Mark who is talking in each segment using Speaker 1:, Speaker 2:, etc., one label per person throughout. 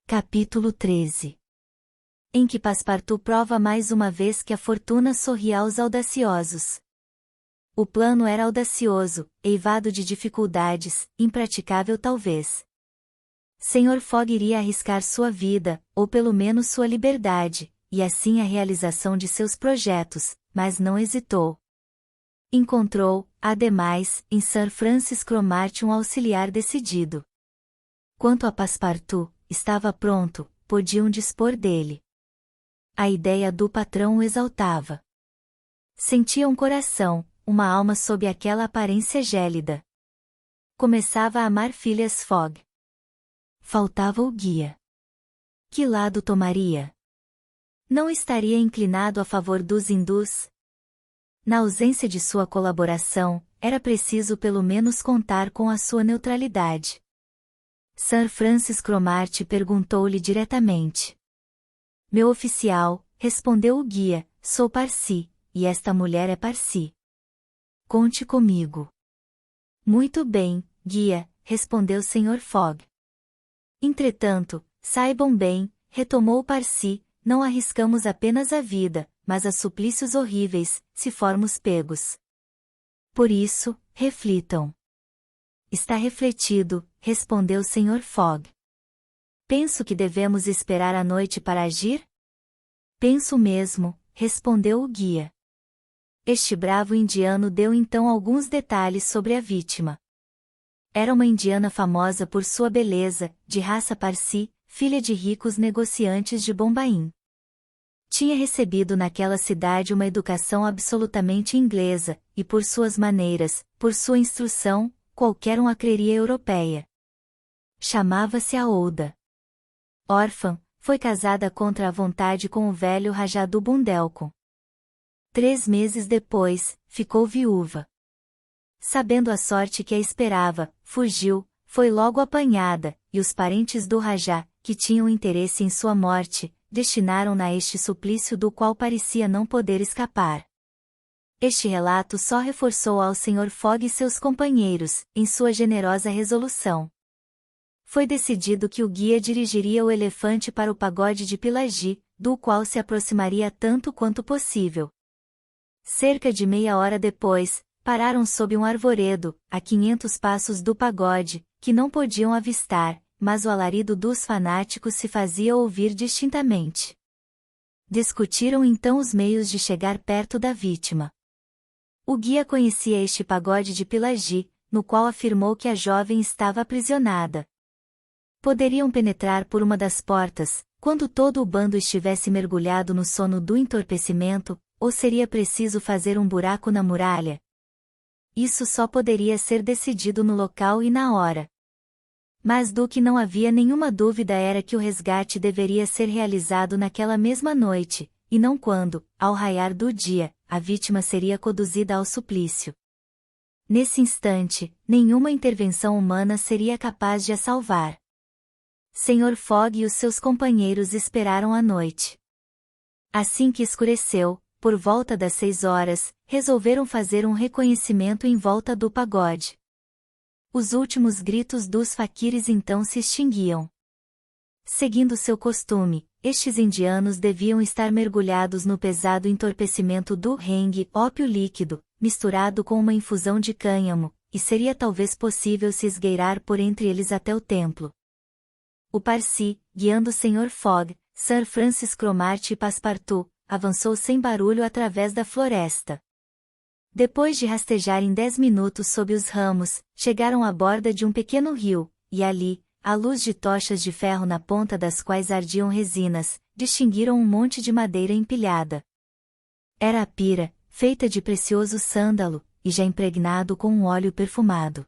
Speaker 1: Capítulo 13. Em que Passepartout prova mais uma vez que a fortuna sorri aos audaciosos. O plano era audacioso, eivado de dificuldades, impraticável talvez. Sr. Fogg iria arriscar sua vida, ou pelo menos sua liberdade, e assim a realização de seus projetos, mas não hesitou. Encontrou, ademais, em Sir Francis Cromarty um auxiliar decidido. Quanto a Passepartout, estava pronto, podiam dispor dele. A ideia do patrão o exaltava. Sentia um coração, uma alma sob aquela aparência gélida. Começava a amar Phileas Fogg. Faltava o guia. Que lado tomaria? Não estaria inclinado a favor dos hindus? Na ausência de sua colaboração, era preciso pelo menos contar com a sua neutralidade. Sir Francis Cromarty perguntou-lhe diretamente. Meu oficial, respondeu o guia, sou Parsi, e esta mulher é Parsi. Conte comigo. Muito bem, guia, respondeu Sr. Fogg. Entretanto, saibam bem, retomou Parsi, não arriscamos apenas a vida, mas a suplícios horríveis, se formos pegos. Por isso, reflitam. Está refletido, respondeu Sr. Fogg. Penso que devemos esperar a noite para agir? Penso mesmo, respondeu o guia. Este bravo indiano deu então alguns detalhes sobre a vítima. Era uma indiana famosa por sua beleza, de raça Parsi, filha de ricos negociantes de Bombaim. Tinha recebido naquela cidade uma educação absolutamente inglesa, e por suas maneiras, por sua instrução, qualquer um a creria europeia. Chamava-se Aouda. Órfã, foi casada contra a vontade com o velho Rajá do Bundelkund. 3 meses depois, ficou viúva. Sabendo a sorte que a esperava, fugiu, foi logo apanhada, e os parentes do Rajá, que tinham interesse em sua morte, destinaram-na a este suplício do qual parecia não poder escapar. Este relato só reforçou ao Sr. Fogg e seus companheiros, em sua generosa resolução. Foi decidido que o guia dirigiria o elefante para o pagode de Pillaji, do qual se aproximaria tanto quanto possível. Cerca de meia hora depois, pararam sob um arvoredo, a 500 passos do pagode, que não podiam avistar, mas o alarido dos fanáticos se fazia ouvir distintamente. Discutiram então os meios de chegar perto da vítima. O guia conhecia este pagode de Pillaji, no qual afirmou que a jovem estava aprisionada. Poderiam penetrar por uma das portas, quando todo o bando estivesse mergulhado no sono do entorpecimento, ou seria preciso fazer um buraco na muralha? Isso só poderia ser decidido no local e na hora. Mas do que não havia nenhuma dúvida era que o resgate deveria ser realizado naquela mesma noite, e não quando, ao raiar do dia, a vítima seria conduzida ao suplício. Nesse instante, nenhuma intervenção humana seria capaz de a salvar. Sr. Fogg e os seus companheiros esperaram a noite. Assim que escureceu, por volta das 6 horas, resolveram fazer um reconhecimento em volta do pagode. Os últimos gritos dos faquires então se extinguiam. Seguindo seu costume, estes indianos deviam estar mergulhados no pesado entorpecimento do Heng, ópio líquido, misturado com uma infusão de cânhamo, e seria talvez possível se esgueirar por entre eles até o templo. O Parsi, guiando o Sr. Fogg, Sir Francis Cromarty e Passepartout, avançou sem barulho através da floresta. Depois de rastejarem 10 minutos sob os ramos, chegaram à borda de um pequeno rio, e ali, à luz de tochas de ferro na ponta das quais ardiam resinas, distinguiram um monte de madeira empilhada. Era a pira, feita de precioso sândalo, e já impregnado com um óleo perfumado.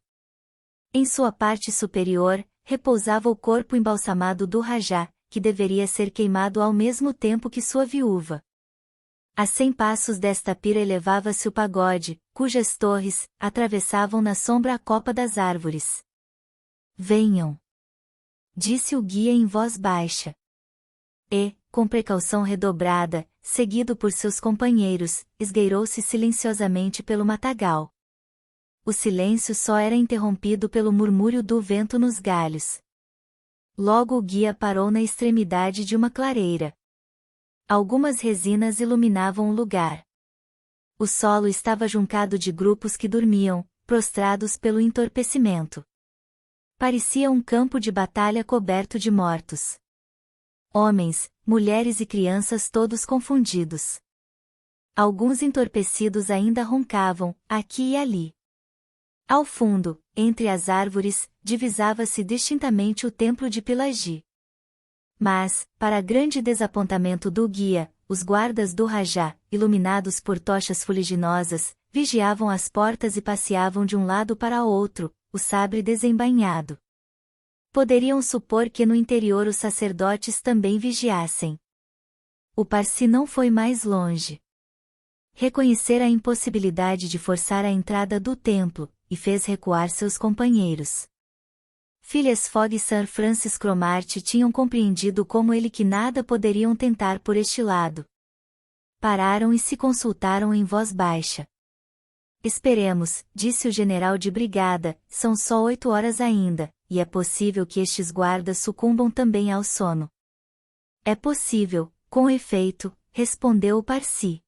Speaker 1: Em sua parte superior, repousava o corpo embalsamado do Rajá, que deveria ser queimado ao mesmo tempo que sua viúva. A 100 passos desta pira elevava-se o pagode, cujas torres atravessavam na sombra a copa das árvores. Venham! Disse o guia em voz baixa. E, com precaução redobrada, seguido por seus companheiros, esgueirou-se silenciosamente pelo matagal. O silêncio só era interrompido pelo murmúrio do vento nos galhos. Logo o guia parou na extremidade de uma clareira. Algumas resinas iluminavam o lugar. O solo estava juncado de grupos que dormiam, prostrados pelo entorpecimento. Parecia um campo de batalha coberto de mortos. Homens, mulheres e crianças todos confundidos. Alguns entorpecidos ainda roncavam, aqui e ali. Ao fundo, entre as árvores, divisava-se distintamente o templo de Pilagi. Mas, para grande desapontamento do guia, os guardas do Rajá, iluminados por tochas fuliginosas, vigiavam as portas e passeavam de um lado para outro, o sabre desembainhado. Poderiam supor que no interior os sacerdotes também vigiassem. O Parsi não foi mais longe. Reconhecera a impossibilidade de forçar a entrada do templo, e fez recuar seus companheiros. Phileas Fogg e Sir Francis Cromarty tinham compreendido como ele que nada poderiam tentar por este lado. Pararam e se consultaram em voz baixa. Esperemos, disse o general de brigada, são só 8 horas ainda, e é possível que estes guardas sucumbam também ao sono. É possível, com efeito, respondeu o Parsi.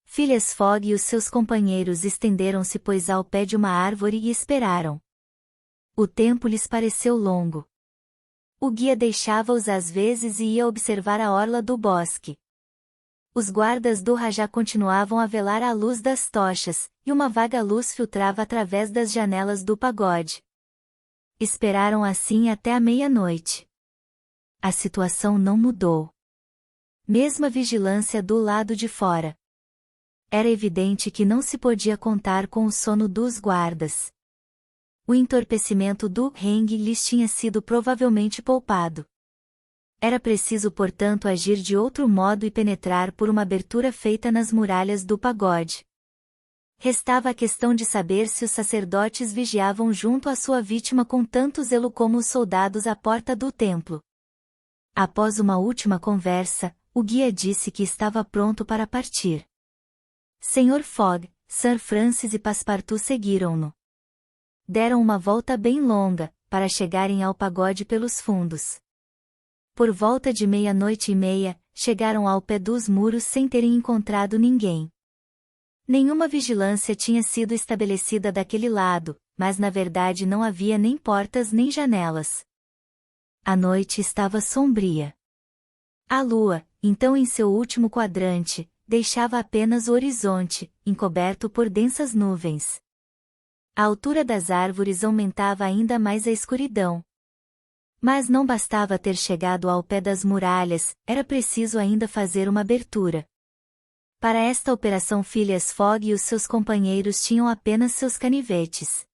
Speaker 1: Phileas Fogg e os seus companheiros estenderam-se pois ao pé de uma árvore e esperaram. O tempo lhes pareceu longo. O guia deixava-os às vezes e ia observar a orla do bosque. Os guardas do Rajá continuavam a velar à luz das tochas, e uma vaga luz filtrava através das janelas do pagode. Esperaram assim até a meia-noite. A situação não mudou. Mesma vigilância do lado de fora. Era evidente que não se podia contar com o sono dos guardas. O entorpecimento do Heng lhes tinha sido provavelmente poupado. Era preciso portanto agir de outro modo e penetrar por uma abertura feita nas muralhas do pagode. Restava a questão de saber se os sacerdotes vigiavam junto à sua vítima com tanto zelo como os soldados à porta do templo. Após uma última conversa, o guia disse que estava pronto para partir. Sr. Fogg, Sir Francis e Passepartout seguiram-no. Deram uma volta bem longa, para chegarem ao pagode pelos fundos. Por volta de 00:30, chegaram ao pé dos muros sem terem encontrado ninguém. Nenhuma vigilância tinha sido estabelecida daquele lado, mas na verdade não havia nem portas nem janelas. A noite estava sombria. A lua, então em seu último quadrante, deixava apenas o horizonte, encoberto por densas nuvens. A altura das árvores aumentava ainda mais a escuridão. Mas não bastava ter chegado ao pé das muralhas, era preciso ainda fazer uma abertura. Para esta operação Phileas Fogg e os seus companheiros tinham apenas seus canivetes.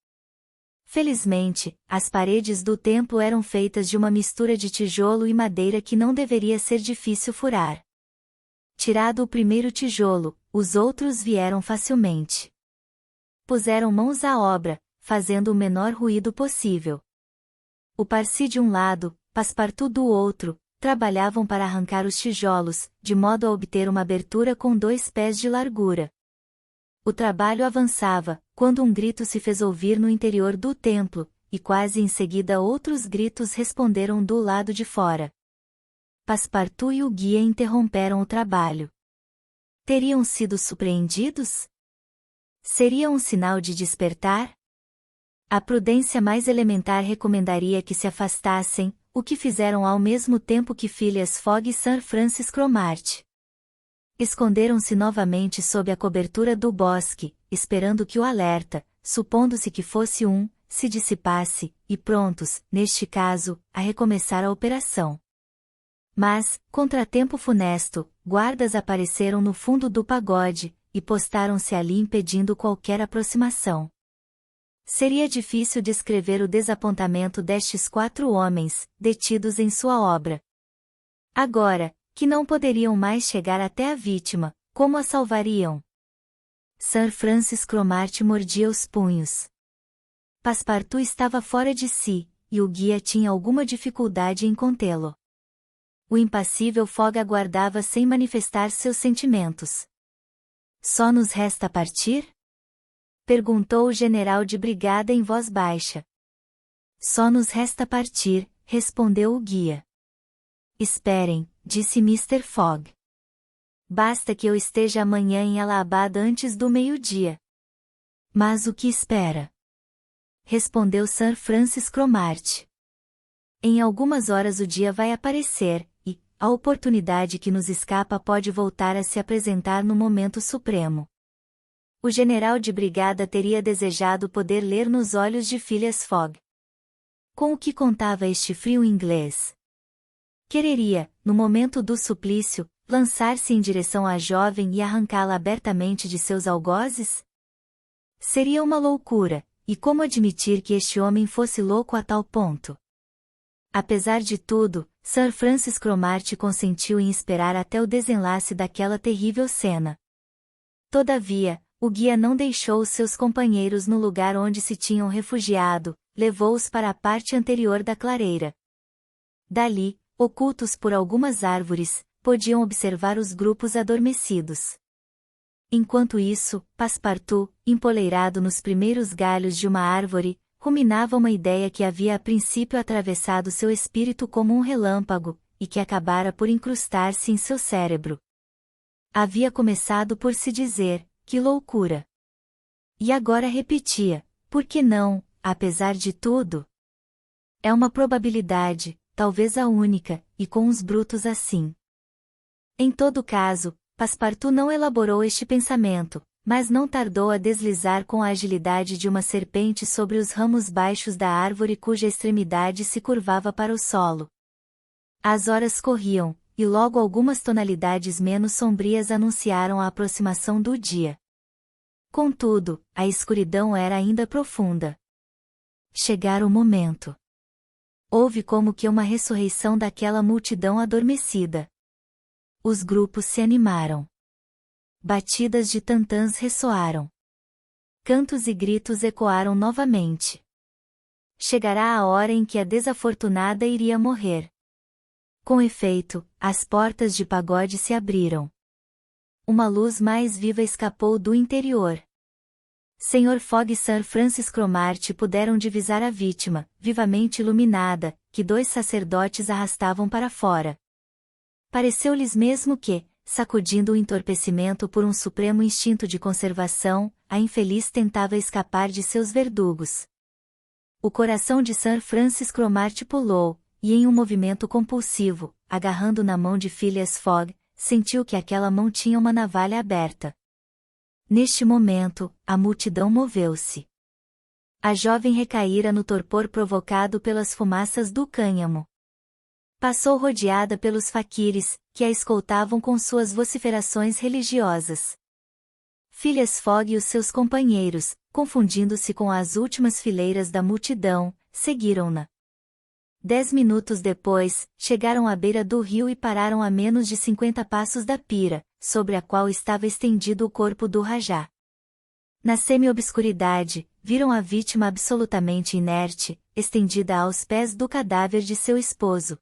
Speaker 1: Felizmente, as paredes do templo eram feitas de uma mistura de tijolo e madeira que não deveria ser difícil furar. Tirado o primeiro tijolo, os outros vieram facilmente. Puseram mãos à obra, fazendo o menor ruído possível. O Parsi de um lado, Passepartout do outro, trabalhavam para arrancar os tijolos, de modo a obter uma abertura com 2 pés de largura. O trabalho avançava, quando um grito se fez ouvir no interior do templo, e quase em seguida outros gritos responderam do lado de fora. Passepartout e o guia interromperam o trabalho. Teriam sido surpreendidos? Seria um sinal de despertar? A prudência mais elementar recomendaria que se afastassem, o que fizeram ao mesmo tempo que Phileas Fogg e Sir Francis Cromarty. Esconderam-se novamente sob a cobertura do bosque, esperando que o alerta, supondo-se que fosse se dissipasse, e prontos, neste caso, a recomeçar a operação. Mas, contratempo funesto, guardas apareceram no fundo do pagode, e postaram-se ali impedindo qualquer aproximação. Seria difícil descrever o desapontamento destes 4 homens, detidos em sua obra. Agora, que não poderiam mais chegar até a vítima, como a salvariam? Sir Francis Cromarty mordia os punhos. Passepartout estava fora de si, e o guia tinha alguma dificuldade em contê-lo. O impassível Fogg aguardava sem manifestar seus sentimentos. Só nos resta partir? Perguntou o general de brigada em voz baixa. Só nos resta partir, respondeu o guia. Esperem, disse Mr. Fogg. Basta que eu esteja amanhã em Allahabad antes do meio-dia. Mas o que espera? Respondeu Sir Francis Cromarty. Em algumas horas o dia vai aparecer, e a oportunidade que nos escapa pode voltar a se apresentar no momento supremo. O general de brigada teria desejado poder ler nos olhos de Phileas Fogg. Com o que contava este frio inglês? Quereria, no momento do suplício, lançar-se em direção à jovem e arrancá-la abertamente de seus algozes? Seria uma loucura, e como admitir que este homem fosse louco a tal ponto? Apesar de tudo, Sir Francis Cromarty consentiu em esperar até o desenlace daquela terrível cena. Todavia, o guia não deixou os seus companheiros no lugar onde se tinham refugiado, levou-os para a parte anterior da clareira. Dali, ocultos por algumas árvores, podiam observar os grupos adormecidos. Enquanto isso, Passepartout, empoleirado nos primeiros galhos de uma árvore, ruminava uma ideia que havia a princípio atravessado seu espírito como um relâmpago, e que acabara por incrustar-se em seu cérebro. Havia começado por se dizer, que loucura! E agora repetia, por que não, apesar de tudo? É uma probabilidade, talvez a única, e com os brutos assim. Em todo caso, Passepartout não elaborou este pensamento, mas não tardou a deslizar com a agilidade de uma serpente sobre os ramos baixos da árvore cuja extremidade se curvava para o solo. As horas corriam, e logo algumas tonalidades menos sombrias anunciaram a aproximação do dia. Contudo, a escuridão era ainda profunda. Chegara o momento. Houve como que uma ressurreição daquela multidão adormecida. Os grupos se animaram. Batidas de tantãs ressoaram. Cantos e gritos ecoaram novamente. Chegará a hora em que a desafortunada iria morrer. Com efeito, as portas de pagode se abriram. Uma luz mais viva escapou do interior. Sr. Fogg e Sir Francis Cromarty puderam divisar a vítima, vivamente iluminada, que dois sacerdotes arrastavam para fora. Pareceu-lhes mesmo que, sacudindo o entorpecimento por um supremo instinto de conservação, a infeliz tentava escapar de seus verdugos. O coração de Sir Francis Cromarty pulou, e em um movimento compulsivo, agarrando na mão de Phileas Fogg, sentiu que aquela mão tinha uma navalha aberta. Neste momento, a multidão moveu-se. A jovem recaíra no torpor provocado pelas fumaças do cânhamo. Passou rodeada pelos faquires, que a escoltavam com suas vociferações religiosas. Phileas Fogg e os seus companheiros, confundindo-se com as últimas fileiras da multidão, seguiram-na. 10 minutos depois, chegaram à beira do rio e pararam a menos de 50 passos da pira, sobre a qual estava estendido o corpo do Rajá. Na semi-obscuridade, viram a vítima absolutamente inerte, estendida aos pés do cadáver de seu esposo.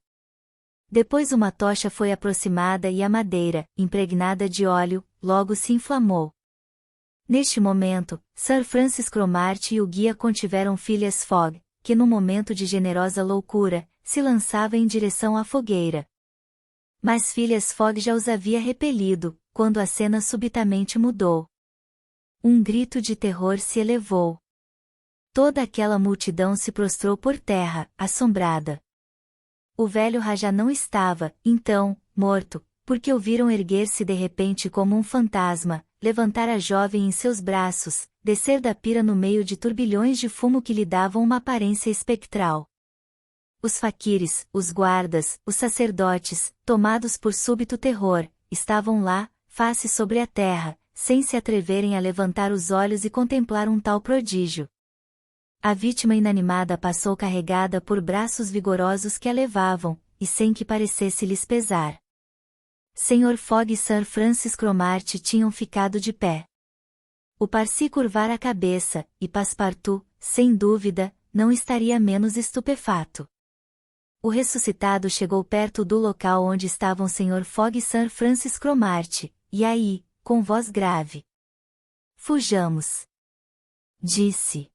Speaker 1: Depois uma tocha foi aproximada e a madeira, impregnada de óleo, logo se inflamou. Neste momento, Sir Francis Cromarty e o guia contiveram Phileas Fogg, que num momento de generosa loucura, se lançava em direção à fogueira. Mas Phileas Fogg já os havia repelido, quando a cena subitamente mudou. Um grito de terror se elevou. Toda aquela multidão se prostrou por terra, assombrada. O velho Rajá não estava, então, morto, porque o viram erguer-se de repente como um fantasma, levantar a jovem em seus braços, descer da pira no meio de turbilhões de fumo que lhe davam uma aparência espectral. Os faquires, os guardas, os sacerdotes, tomados por súbito terror, estavam lá, face sobre a terra, sem se atreverem a levantar os olhos e contemplar um tal prodígio. A vítima inanimada passou carregada por braços vigorosos que a levavam, e sem que parecesse lhes pesar. Sr. Fogg e Sir Francis Cromarty tinham ficado de pé. O Parsi curvara a cabeça, e Passepartout, sem dúvida, não estaria menos estupefato. O ressuscitado chegou perto do local onde estavam Sr. Fogg e Sir Francis Cromarty, e aí, com voz grave: "Fujamos", disse.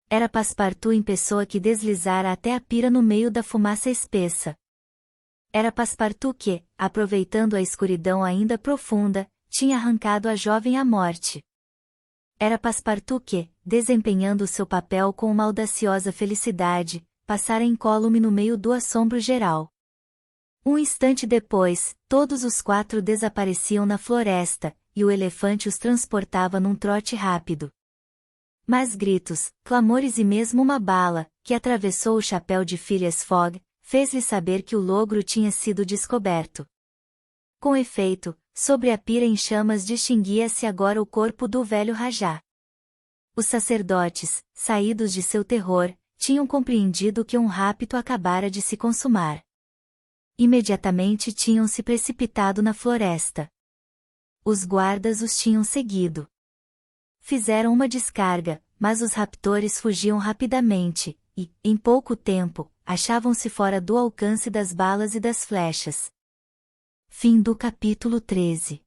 Speaker 1: Era Passepartout em pessoa que deslizara até a pira no meio da fumaça espessa. Era Passepartout que, aproveitando a escuridão ainda profunda, tinha arrancado a jovem à morte. Era Passepartout que, desempenhando seu papel com uma audaciosa felicidade, passara incólume no meio do assombro geral. Um instante depois, todos os quatro desapareciam na floresta, e o elefante os transportava num trote rápido. Mas gritos, clamores e mesmo uma bala, que atravessou o chapéu de Phileas Fogg, fez-lhe saber que o logro tinha sido descoberto. Com efeito, sobre a pira em chamas distinguia-se agora o corpo do velho Rajá. Os sacerdotes, saídos de seu terror, tinham compreendido que um rapto acabara de se consumar. Imediatamente tinham se precipitado na floresta. Os guardas os tinham seguido. Fizeram uma descarga, mas os raptores fugiam rapidamente, e, em pouco tempo, achavam-se fora do alcance das balas e das flechas. Fim do capítulo 13.